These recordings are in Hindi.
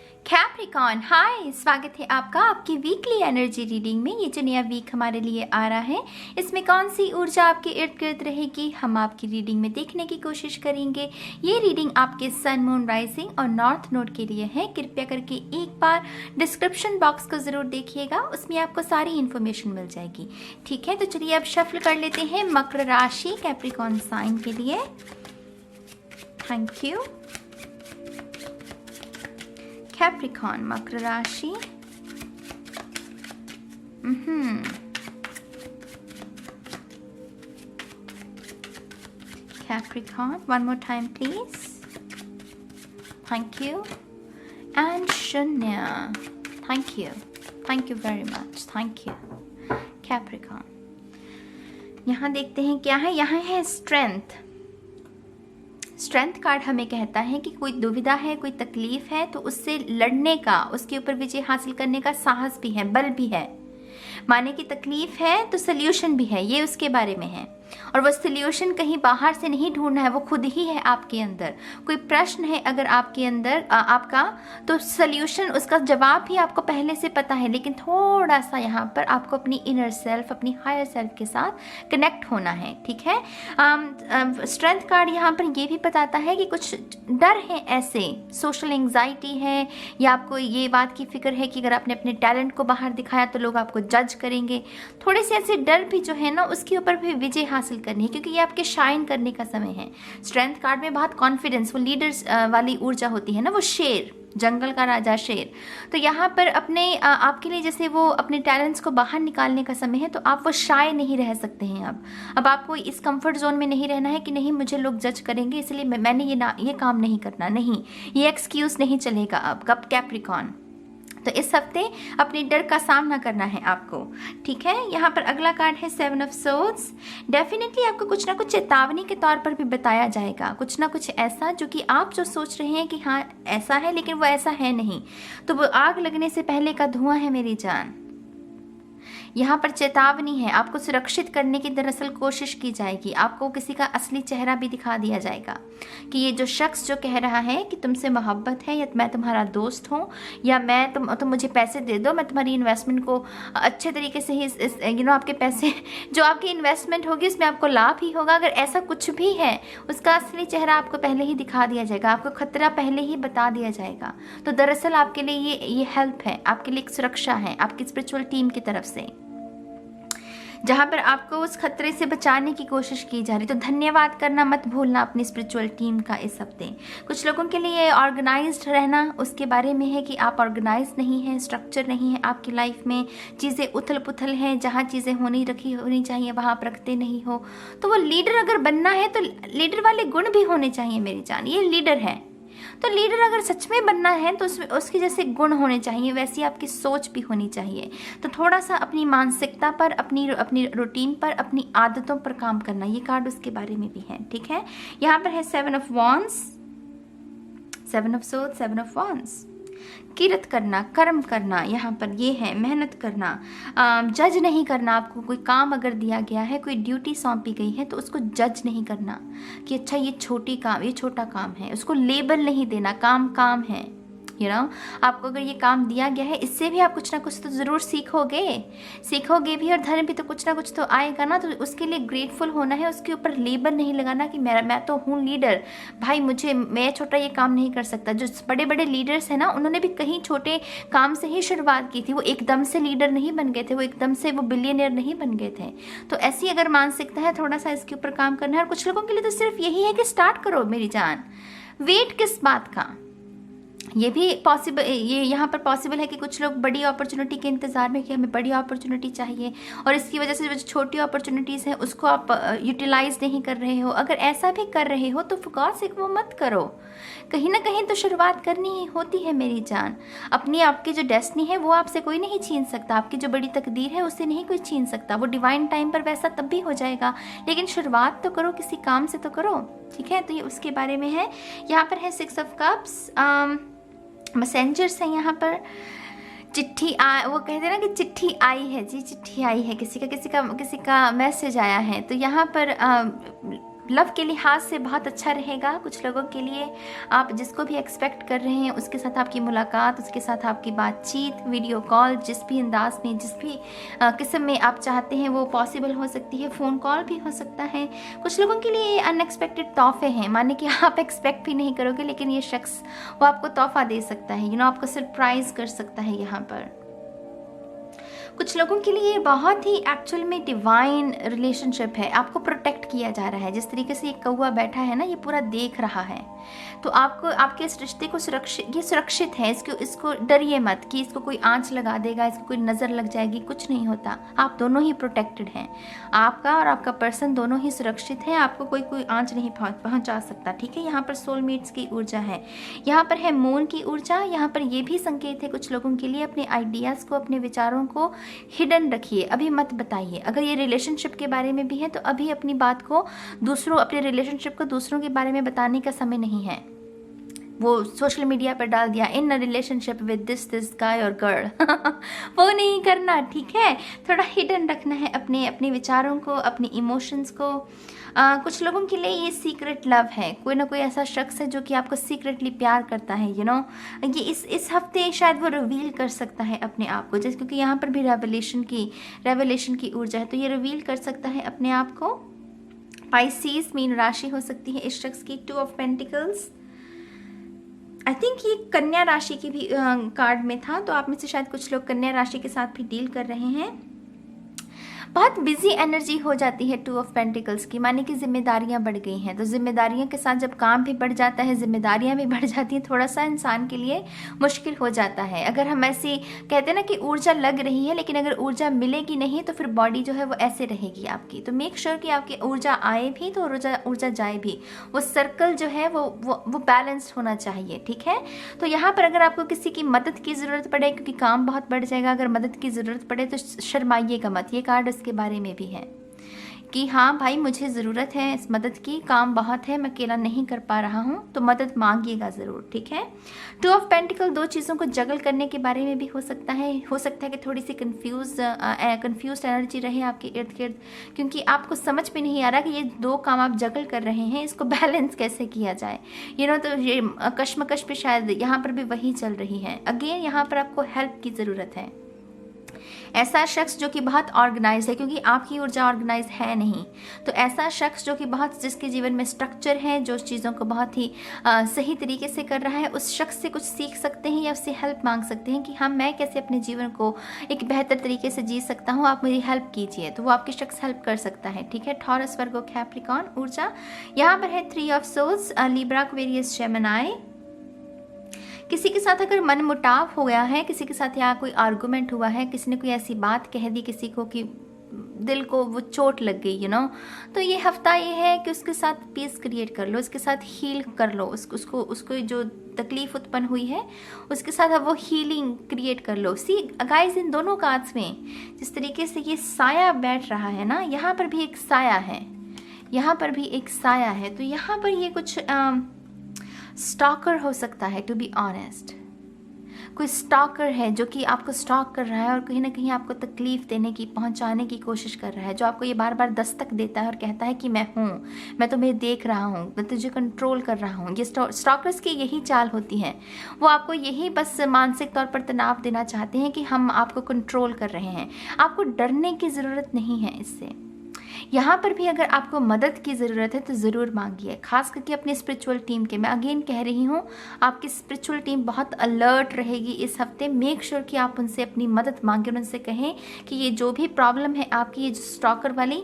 कैप्रिकॉर्न, हाय, स्वागत है आपका आपकी वीकली एनर्जी रीडिंग में। ये जो नया वीक हमारे लिए आ रहा है, इसमें कौन सी ऊर्जा आपके इर्द गिर्द रहेगी, हम आपकी रीडिंग में देखने की कोशिश करेंगे। ये रीडिंग आपके सन, मून, राइजिंग और नॉर्थ नोड के लिए है। कृपया करके एक बार डिस्क्रिप्शन बॉक्स को ज़रूर देखिएगा, उसमें आपको सारी इन्फॉर्मेशन मिल जाएगी। ठीक है, तो चलिए अब शफल कर लेते हैं मकर राशि कैप्रिकॉर्न साइन के लिए। Thank you. कैप्रिकॉर्न मकर राशि, Capricorn, one more time please. Thank you. And शून्य, thank you very much, thank you. Capricorn, यहाँ देखते हैं क्या है। यहाँ है स्ट्रेंथ। स्ट्रेंथ कार्ड हमें कहता है कि कोई दुविधा है, कोई तकलीफ है, तो उससे लड़ने का, उसके ऊपर विजय हासिल करने का साहस भी है, बल भी है। माने की तकलीफ है तो सल्यूशन भी है, ये उसके बारे में है। और वो सल्यूशन कहीं बाहर से नहीं ढूंढना है, वो खुद ही है आपके अंदर। कोई प्रश्न है अगर आपके अंदर आपका, तो सल्यूशन, उसका जवाब भी आपको पहले से पता है, लेकिन थोड़ा सा यहाँ पर आपको अपनी इनर सेल्फ, अपनी हायर सेल्फ के साथ कनेक्ट होना है। ठीक है। स्ट्रेंथ कार्ड यहाँ पर ये भी बताता है कि कुछ डर है, ऐसे सोशल एंग्जाइटी है, या आपको ये बात की फिक्र है कि अगर आपने अपने टैलेंट को बाहर दिखाया तो लोग आपको जज करेंगे। थोड़े से ऐसे डर भी जो है ना, उसके ऊपर भी विजय हासिल करनी है, क्योंकि ये आपके शाइन करने का समय है। स्ट्रेंथ कार्ड में बहुत कॉन्फिडेंस, वो लीडर्स वाली ऊर्जा होती है ना, वो शेर, जंगल का राजा शेर। तो यहाँ पर अपने आपके लिए जैसे वो अपने टैलेंट्स को बाहर निकालने का समय है, तो आप वो शाय नहीं रह सकते हैं। अब आपको इस कंफर्ट जोन में नहीं रहना है कि नहीं मुझे लोग जज करेंगे इसलिए मैंने ये काम नहीं करना, नहीं, ये एक्सक्यूज नहीं चलेगा अब कैप्रिकॉर्न। तो इस हफ्ते अपने डर का सामना करना है आपको। ठीक है। यहाँ पर अगला कार्ड है 7 ऑफ सोर्ड्स। डेफिनेटली आपको कुछ ना कुछ चेतावनी के तौर पर भी बताया जाएगा, कुछ ना कुछ ऐसा जो कि आप जो सोच रहे हैं कि हाँ ऐसा है, लेकिन वो ऐसा है नहीं। तो वो आग लगने से पहले का धुआं है मेरी जान। यहाँ पर चेतावनी है, आपको सुरक्षित करने की दरअसल कोशिश की जाएगी। आपको किसी का असली चेहरा भी दिखा दिया जाएगा कि ये जो शख्स जो कह रहा है कि तुमसे मोहब्बत है, या मैं तुम्हारा दोस्त हूँ, या मैं तुम मुझे पैसे दे दो, मैं तुम्हारी इन्वेस्टमेंट को अच्छे तरीके से ही आपके पैसे जो आपकी इन्वेस्टमेंट होगी उसमें आपको लाभ ही होगा। अगर ऐसा कुछ भी है, उसका असली चेहरा आपको पहले ही दिखा दिया जाएगा, आपको खतरा पहले ही बता दिया जाएगा। तो दरअसल आपके लिए ये हेल्प है, आपके लिए एक सुरक्षा है आपकी स्पिरिचुअल टीम की तरफ से, जहाँ पर आपको उस खतरे से बचाने की कोशिश की जा रही। तो धन्यवाद करना मत भूलना अपनी स्पिरिचुअल टीम का इस हफ्ते। कुछ लोगों के लिए ऑर्गेनाइज्ड रहना उसके बारे में है कि आप ऑर्गेनाइज नहीं हैं, स्ट्रक्चर नहीं है आपकी लाइफ में, चीज़ें उथल पुथल हैं, जहाँ चीज़ें होनी चाहिए वहाँ आप रखते नहीं हो। तो वो लीडर अगर बनना है तो लीडर वाले गुण भी होने चाहिए मेरी जान। ये लीडर है, तो लीडर अगर सच में बनना है तो उसके जैसे गुण होने चाहिए, वैसी आपकी सोच भी होनी चाहिए। तो थोड़ा सा अपनी मानसिकता पर, अपनी रूटीन पर, अपनी आदतों पर काम करना, ये कार्ड उसके बारे में भी है। ठीक है। यहाँ पर है 7 of wands, 7 of swords, 7 of wands. किरत करना, कर्म करना, यहाँ पर ये है मेहनत करना, जज नहीं करना। आपको कोई काम अगर दिया गया है, कोई ड्यूटी सौंपी गई है, तो उसको जज नहीं करना कि अच्छा ये छोटा काम है, उसको लेबल नहीं देना। काम काम है, आपको अगर ये काम दिया गया है, इससे भी आप कुछ ना कुछ तो ज़रूर सीखोगे भी, और धर्म भी तो कुछ ना कुछ तो आएगा ना। तो उसके लिए ग्रेटफुल होना है, उसके ऊपर लेबल नहीं लगाना कि मैं तो हूँ लीडर, भाई मैं छोटा ये काम नहीं कर सकता। जो बड़े बड़े लीडर्स हैं ना, उन्होंने भी कहीं छोटे काम से ही शुरुआत की थी, वो एकदम से लीडर नहीं बन गए थे, वो एकदम से वो बिलियनियर नहीं बन गए थे। तो ऐसी अगर मानसिकता है, थोड़ा सा इसके ऊपर काम करना है। और कुछ लोगों के लिए तो सिर्फ यही है कि स्टार्ट करो मेरी जान, वेट किस बात का। ये भी पॉसिबल, ये यहाँ पर पॉसिबल है कि कुछ लोग बड़ी अपॉर्चुनिटी के इंतज़ार में, कि हमें बड़ी अपॉर्चुनिटी चाहिए और इसकी वजह से जो छोटी अपॉर्चुनिटीज़ हैं उसको आप यूटिलाइज नहीं कर रहे हो। अगर ऐसा भी कर रहे हो तो फुकौर से वो मत करो, कहीं ना कहीं तो शुरुआत करनी ही होती है मेरी जान। आपकी जो डेस्टिनी है वो आपसे कोई नहीं छीन सकता, आपकी जो बड़ी तकदीर है उससे नहीं कोई छीन सकता। वो डिवाइन टाइम पर वैसा तब भी हो जाएगा, लेकिन शुरुआत तो करो, किसी काम से तो करो। ठीक है। तो ये उसके बारे में है। यहाँ पर है 6 ऑफ कप्स, मैसेंजर्स हैं यहाँ पर। चिट्ठी वो कहते हैं ना कि चिट्ठी आई है जी, चिट्ठी आई है, किसी का मैसेज आया है। तो यहाँ पर लव के लिहाज से बहुत अच्छा रहेगा कुछ लोगों के लिए। आप जिसको भी एक्सपेक्ट कर रहे हैं उसके साथ आपकी मुलाकात, उसके साथ आपकी बातचीत, वीडियो कॉल, जिस भी अंदाज में, जिस भी किस्म में आप चाहते हैं वो पॉसिबल हो सकती है। फ़ोन कॉल भी हो सकता है। कुछ लोगों के लिए ये अनएक्सपेक्टेड तोहफे हैं, माने कि आप एक्सपेक्ट भी नहीं करोगे लेकिन ये शख्स वो आपको तोहफा दे सकता है, आपको सरप्राइज कर सकता है। यहाँ पर कुछ लोगों के लिए बहुत ही एक्चुअल में डिवाइन रिलेशनशिप है। आपको प्रोटेक्ट किया जा रहा है। जिस तरीके से ये कौवा बैठा है ना, ये पूरा देख रहा है, तो आपको आपके इस रिश्ते को सुरक्षित है। इसको डरिए मत कि इसको कोई आंच लगा देगा, इसको कोई नज़र लग जाएगी, कुछ नहीं होता। आप दोनों ही प्रोटेक्टेड हैं, आपका और आपका पर्सन दोनों ही सुरक्षित है। आपको कोई आंच नहीं पहुंचा सकता, ठीक है। यहाँ पर सोलमेट्स की ऊर्जा है, यहाँ पर है मून की ऊर्जा। यहाँ पर ये भी संकेत है कुछ लोगों के लिए, अपने आइडियाज़ को, अपने विचारों को हिडन रखिए, अभी मत बताइए। अगर ये रिलेशनशिप के बारे में भी है तो अभी अपनी बात को अपने रिलेशनशिप को दूसरों के बारे में बताने का समय नहीं है। वो सोशल मीडिया पर डाल दिया in a relationship with this guy और गर्ल वो नहीं करना, ठीक है। थोड़ा हिडन रखना है अपने विचारों को, अपने इमोशंस को। कुछ लोगों के लिए ये सीक्रेट लव है। कोई ना कोई ऐसा शख्स है जो कि आपको सीक्रेटली प्यार करता है, ये इस हफ्ते शायद वो रिवील कर सकता है अपने आप को, जैसे क्योंकि यहाँ पर भी रेवलेशन की ऊर्जा है, तो ये रिवील कर सकता है अपने आप को। पाइसेस मीन राशि हो सकती है इस शख्स की। 2 ऑफ पेंटिकल्स, आई थिंक ये कन्या राशि की भी कार्ड में था, तो आप में से शायद कुछ लोग कन्या राशि के साथ भी डील कर रहे हैं। बहुत बिजी एनर्जी हो जाती है 2 ऑफ पेंटिकल्स की, माने कि जिम्मेदारियां बढ़ गई हैं। तो जिम्मेदारियों के साथ जब काम भी बढ़ जाता है, जिम्मेदारियां भी बढ़ जाती हैं, थोड़ा सा इंसान के लिए मुश्किल हो जाता है। अगर हम ऐसे कहते हैं ना कि ऊर्जा लग रही है, लेकिन अगर ऊर्जा मिलेगी नहीं तो फिर बॉडी जो है वो ऐसे रहेगी आपकी। तो मेक श्योर कि आपकी ऊर्जा आए भी तो ऊर्जा जाए भी, वो सर्कल जो है वो बैलेंस्ड होना चाहिए, ठीक है। तो यहाँ पर अगर आपको किसी की मदद की ज़रूरत पड़े, क्योंकि काम बहुत बढ़ जाएगा, अगर मदद की ज़रूरत पड़े तो शर्माइएगा मत। ये कार्ड के बारे में भी है कि हाँ भाई मुझे ज़रूरत है इस मदद की, काम बहुत है, मैं अकेला नहीं कर पा रहा हूँ, तो मदद मांगिएगा ज़रूर, ठीक है। 2 ऑफ पेंटिकल 2 चीज़ों को जगल करने के बारे में भी हो सकता है कि थोड़ी सी कंफ्यूज एनर्जी रहे आपके इर्द गिर्द, क्योंकि आपको समझ में नहीं आ रहा कि ये 2 काम आप जगल कर रहे हैं, इसको बैलेंस कैसे किया जाए, तो ये कश्मकश पे शायद यहाँ पर भी वही चल रही है। अगेन यहाँ पर आपको हेल्प की ज़रूरत है। ऐसा शख्स जो कि बहुत ऑर्गेनाइज है, क्योंकि आपकी ऊर्जा ऑर्गेनाइज है नहीं, तो ऐसा शख्स जो कि जिसके जीवन में स्ट्रक्चर है, जो चीज़ों को बहुत ही सही तरीके से कर रहा है, उस शख्स से कुछ सीख सकते हैं या उससे हेल्प मांग सकते हैं कि हाँ मैं कैसे अपने जीवन को एक बेहतर तरीके से जी सकता हूँ, आप मेरी हेल्प कीजिए। तो वो आपके शख्स हेल्प कर सकता है, ठीक है। टॉरस, वर्गो, कैप्रिकॉर्न ऊर्जा। यहाँ पर है 3 of souls, Libra, Aquarius, Gemini. किसी के साथ अगर मन मुटाव हो गया है, किसी के साथ यहाँ कोई आर्गूमेंट हुआ है, किसी ने कोई ऐसी बात कह दी किसी को कि दिल को वो चोट लग गई, तो ये हफ्ता ये है कि उसके साथ पीस क्रिएट कर लो, उसके साथ हील कर लो, उसको जो तकलीफ उत्पन्न हुई है उसके साथ अब वो हीलिंग क्रिएट कर लो। सी गाइस, इन दोनों कार्ड्स में जिस तरीके से ये साया बैठ रहा है ना, यहाँ पर भी एक साया है, यहाँ पर भी एक साया है। तो यहाँ पर ये कुछ स्टॉकर हो सकता है, टू बी ऑनेस्ट। कोई स्टॉकर है जो कि आपको स्टॉक कर रहा है और कहीं ना कहीं आपको तकलीफ देने की, पहुंचाने की कोशिश कर रहा है, जो आपको ये बार बार दस्तक देता है और कहता है कि मैं हूँ, मैं तुम्हें देख रहा हूँ, मैं तुझे कंट्रोल कर रहा हूँ। ये स्टॉकर्स की यही चाल होती है, वो आपको यही बस मानसिक तौर पर तनाव देना चाहते हैं कि हम आपको कंट्रोल कर रहे हैं। आपको डरने की ज़रूरत नहीं है इससे। यहाँ पर भी अगर आपको मदद की ज़रूरत है तो ज़रूर मांगिए, खास करके अपनी स्पिरिचुअल टीम के। मैं अगेन कह रही हूँ, आपकी स्पिरिचुअल टीम बहुत अलर्ट रहेगी इस हफ्ते। मेक श्योर कि आप उनसे अपनी मदद मांगें, उनसे कहें कि ये जो भी प्रॉब्लम है आपकी, ये स्टॉकर वाली,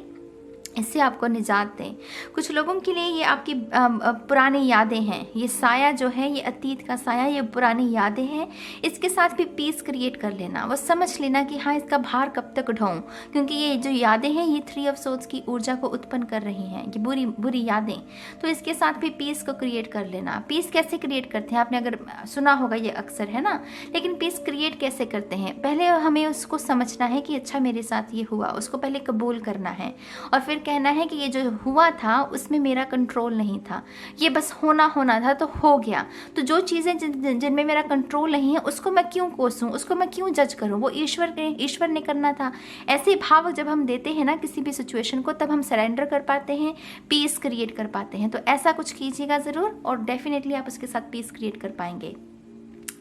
इससे आपको निजात दें। कुछ लोगों के लिए ये आपकी पुरानी यादें हैं, ये साया जो है, ये अतीत का साया, ये पुरानी यादें हैं। इसके साथ भी पीस क्रिएट कर लेना, वो समझ लेना कि हाँ इसका भार कब तक उठाऊं, क्योंकि ये जो यादें हैं ये 3 ऑफ सोर्ड्स की ऊर्जा को उत्पन्न कर रही हैं, ये बुरी बुरी यादें। तो इसके साथ भी पीस को क्रिएट कर लेना। पीस कैसे क्रिएट करते हैं, आपने अगर सुना होगा ये अक्सर, है ना, लेकिन पीस क्रिएट कैसे करते हैं, पहले हमें उसको समझना है कि अच्छा मेरे साथ ये हुआ, उसको पहले कबूल करना है और फिर कहना है कि ये जो हुआ था उसमें मेरा कंट्रोल नहीं था, ये बस होना था तो हो गया। तो जो चीज़ें जिनमें मेरा कंट्रोल नहीं है उसको मैं क्यों कोसूं, उसको मैं क्यों जज करूं, वो ईश्वर ने करना था। ऐसे भाव जब हम देते हैं ना किसी भी सिचुएशन को, तब हम सरेंडर कर पाते हैं, पीस क्रिएट कर पाते हैं। तो ऐसा कुछ कीजिएगा ज़रूर और डेफिनेटली आप उसके साथ पीस क्रिएट कर पाएंगे।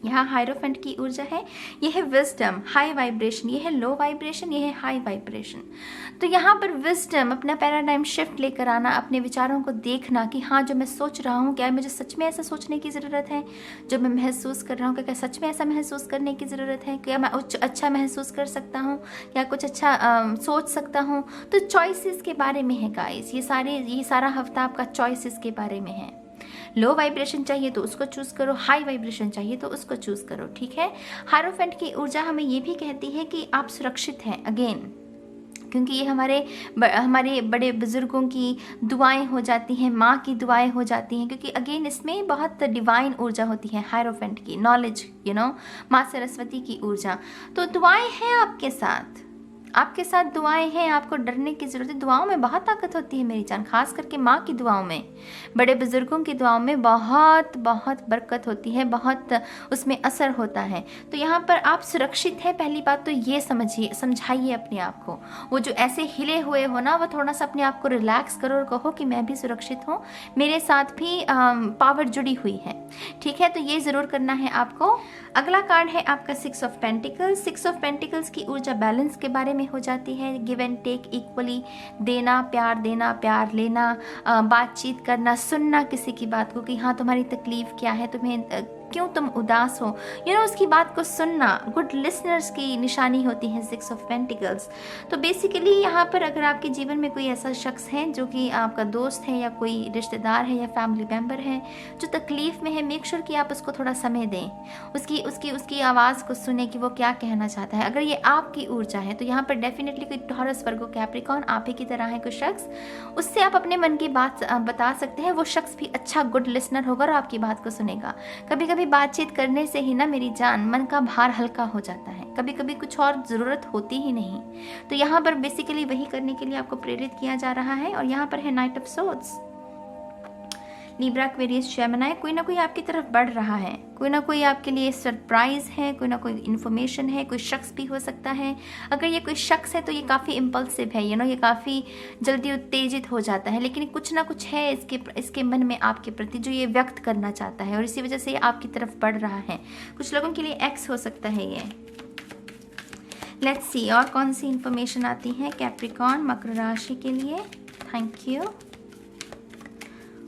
यहाँ हायरोफेंट की ऊर्जा है, ये है विजडम, हाई वाइब्रेशन, ये है लो वाइब्रेशन, ये है हाई वाइब्रेशन। तो यहाँ पर विजडम, अपना पैराडाइम शिफ्ट लेकर आना, अपने विचारों को देखना कि हाँ जो मैं सोच रहा हूँ क्या मुझे सच में ऐसा सोचने की ज़रूरत है, जो मैं महसूस कर रहा हूँ क्या सच में ऐसा महसूस करने की ज़रूरत है, क्या मैं अच्छा महसूस कर सकता हूँ या कुछ अच्छा सोच सकता हूँ। तो चॉइसेस के बारे में है गाइस, ये सारा हफ्ता आपका चॉइसेस के बारे में है। लो वाइब्रेशन चाहिए तो उसको चूज करो, हाई वाइब्रेशन चाहिए तो उसको चूज करो, ठीक है। हायरोफेंट की ऊर्जा हमें ये भी कहती है कि आप सुरक्षित हैं, अगेन क्योंकि ये हमारे बड़े बुजुर्गों की दुआएं हो जाती हैं, माँ की दुआएं हो जाती हैं, क्योंकि अगेन इसमें बहुत डिवाइन ऊर्जा होती है हायरोफेंट की, नॉलेज, माँ सरस्वती की ऊर्जा। तो दुआएं हैं आपके साथ दुआएं हैं, आपको डरने की ज़रूरत है। दुआओं में बहुत ताकत होती है मेरी जान, खास करके माँ की दुआओं में, बड़े बुजुर्गों की दुआओं में बहुत बहुत बरकत होती है, बहुत उसमें असर होता है। तो यहाँ पर आप सुरक्षित हैं, पहली बात तो ये समझाइए अपने आप को। वो जो ऐसे हिले हुए हो ना, वो थोड़ा सा अपने आप को रिलैक्स करो और कहो कि मैं भी सुरक्षित हूँ, मेरे साथ भी पावर जुड़ी हुई है, ठीक है। तो ये ज़रूर करना है आपको। अगला कार्ड है आपका 6 ऑफ पेंटिकल्स। 6 ऑफ पेंटिकल्स की ऊर्जा बैलेंस के बारे में हो जाती है, गिव एंड टेक इक्वली, देना प्यार लेना, बातचीत करना, सुनना किसी की बात को कि हाँ तुम्हारी तकलीफ क्या है, क्यों तुम उदास हो, उसकी बात को सुनना। गुड लिसनर्स की निशानी होती है 6 ऑफ पेंटिकल्स। तो बेसिकली यहाँ पर अगर आपके जीवन में कोई ऐसा शख्स है जो कि आपका दोस्त है या कोई रिश्तेदार है या फैमिली मेम्बर है जो तकलीफ में है, मेक श्योर कि आप उसको थोड़ा समय दें, उसकी आवाज़ को सुने कि वो क्या कहना चाहता है। अगर ये आपकी ऊर्जा है तो यहाँ पर डेफिनेटली कोई टॉरस, वर्गो, कैप्रिकॉर्न आप ही की तरह है कोई शख्स, उससे आप अपने मन की बात बता सकते हैं। वो शख्स भी अच्छा गुड लिसनर होगा और आपकी बात को सुनेगा। कभी कभी बातचीत करने से ही ना मेरी जान मन का भार हल्का हो जाता है, कभी कभी कुछ और ज़रूरत होती ही नहीं। तो यहाँ पर बेसिकली वही करने के लिए आपको प्रेरित किया जा रहा है। और यहाँ पर है night of swords, Libra, Aquarius, Gemini, कोई ना कोई आपकी तरफ बढ़ रहा है, कोई ना कोई आपके लिए सरप्राइज है, कोई ना कोई इन्फॉर्मेशन है, कोई शख्स भी हो सकता है। अगर ये कोई शख्स है तो ये काफ़ी इम्पल्सिव है, ये काफ़ी जल्दी उत्तेजित हो जाता है, लेकिन कुछ ना कुछ है इसके मन में आपके प्रति जो ये व्यक्त करना चाहता है और इसी वजह से ये आपकी तरफ बढ़ रहा है। कुछ लोगों के लिए एक्स हो सकता है ये। लेट्स सी और कौन सी इन्फॉर्मेशन आती है कैप्रिकॉर्न मकर राशि के लिए। Thank you.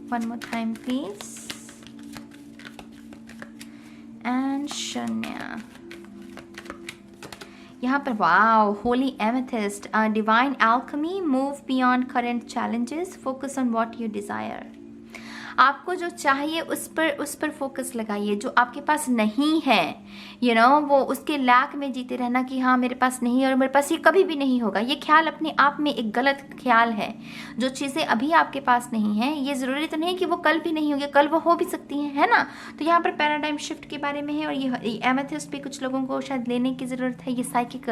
One more time please. And शून्य। यहाँ पर wow, Holi amethyst, divine alchemy, move beyond current challenges, focus on what you desire। आपको जो चाहिए उस पर फोकस लगाइए। जो आपके पास नहीं है वो उसके लैक में जीते रहना कि हाँ मेरे पास नहीं है और मेरे पास ये कभी भी नहीं होगा, ये ख्याल अपने आप में एक गलत ख्याल है। जो चीज़ें अभी आपके पास नहीं है ये ज़रूरी तो नहीं कि वो कल भी नहीं होगी, कल वो हो भी सकती हैं, है ना। तो यहाँ पर पैराडाइम शिफ्ट के बारे में है और ये एमेथिस्ट भी कुछ लोगों को शायद लेने की ज़रूरत है। ये साइकिक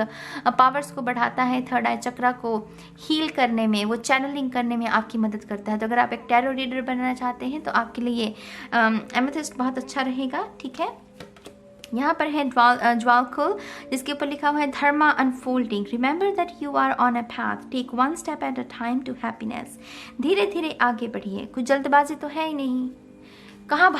पावर्स को बढ़ाता है, थर्ड आई चक्रा को हील करने में, वो चैनलिंग करने में आपकी मदद करता है। तो अगर आप एक टैरो रीडर बनना चाहते हैं तो आपके लिए एमेथिस्ट बहुत अच्छा रहेगा, ठीक है। यहाँ पर है ज्वालकुल, जिसके ऊपर लिखा हुआ है dharma unfolding, remember that you are on a path, take one step at a time to happiness. धीरे धीरे आगे बढ़िए, कुछ जल्दबाजी तो है ही नहीं। कहाँ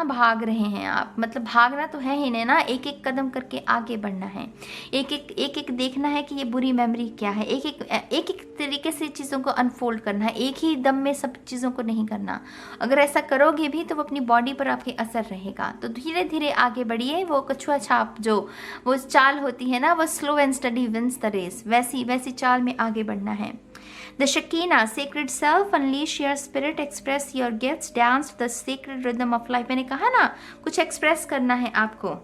भाग रहे हैं आप, मतलब भागना तो है ही नहीं ना, एक एक कदम करके आगे बढ़ना है। एक एक देखना है कि ये बुरी मेमोरी क्या है, एक एक तरीके से चीज़ों को अनफोल्ड करना है, एक ही दम में सब चीज़ों को नहीं करना। अगर ऐसा करोगे भी तो वो अपनी बॉडी पर आपके असर रहेगा। तो धीरे धीरे आगे बढ़िए। वो कछुआ छाप जो वो चाल होती है ना, वो slow and steady wins the race, वैसी चाल में आगे बढ़ना है। The Shekinah, sacred self, unleash your spirit, express your gifts, dance the sacred rhythm of life। मैंने कहा ना कुछ एक्सप्रेस करना है आपको।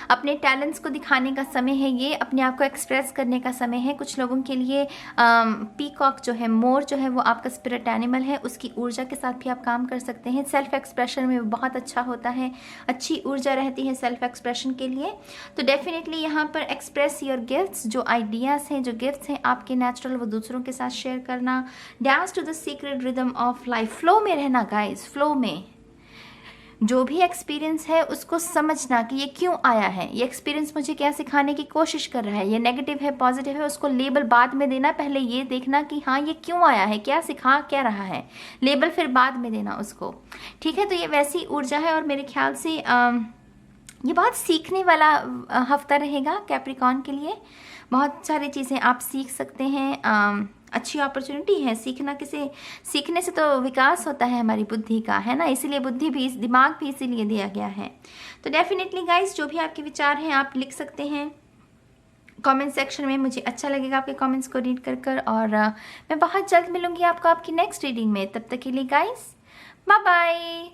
अपने टैलेंट्स को दिखाने का समय है, ये अपने आप को एक्सप्रेस करने का समय है। कुछ लोगों के लिए पीकॉक जो है, मोर जो है, वो आपका स्पिरिट एनिमल है, उसकी ऊर्जा के साथ भी आप काम कर सकते हैं। सेल्फ एक्सप्रेशन में बहुत अच्छा होता है, अच्छी ऊर्जा रहती है सेल्फ एक्सप्रेशन के लिए। तो डेफिनेटली यहाँ पर एक्सप्रेस योर गिफ्ट्स, जो आइडियाज़ हैं, जो गिफ्ट्स हैं आपके नेचुरल, वो दूसरों के साथ शेयर करना। Dance to the secret rhythm of life, flow में रहना गाइज, फ्लो में। जो भी एक्सपीरियंस है उसको समझना कि ये क्यों आया है, ये एक्सपीरियंस मुझे क्या सिखाने की कोशिश कर रहा है, ये नेगेटिव है पॉजिटिव है, उसको लेबल बाद में देना, पहले ये देखना कि हाँ ये क्यों आया है, क्या सिखा क्या रहा है, लेबल फिर बाद में देना उसको, ठीक है। तो ये वैसी ऊर्जा है और मेरे ख्याल से ये बहुत सीखने वाला हफ्ता रहेगा कैप्रिकॉर्न के लिए। बहुत सारी चीज़ें आप सीख सकते हैं, अच्छी अपॉर्चुनिटी है सीखना। सीखने से तो विकास होता है हमारी बुद्धि का, है ना, इसीलिए बुद्धि भी, दिमाग भी इसीलिए दिया गया है। तो डेफिनेटली गाइस, जो भी आपके विचार हैं आप लिख सकते हैं कमेंट सेक्शन में। मुझे अच्छा लगेगा आपके कमेंट्स को रीड कर और मैं बहुत जल्द मिलूंगी आपको आपकी नेक्स्ट रीडिंग में। तब तक के लिए गाइस, बाय बाय।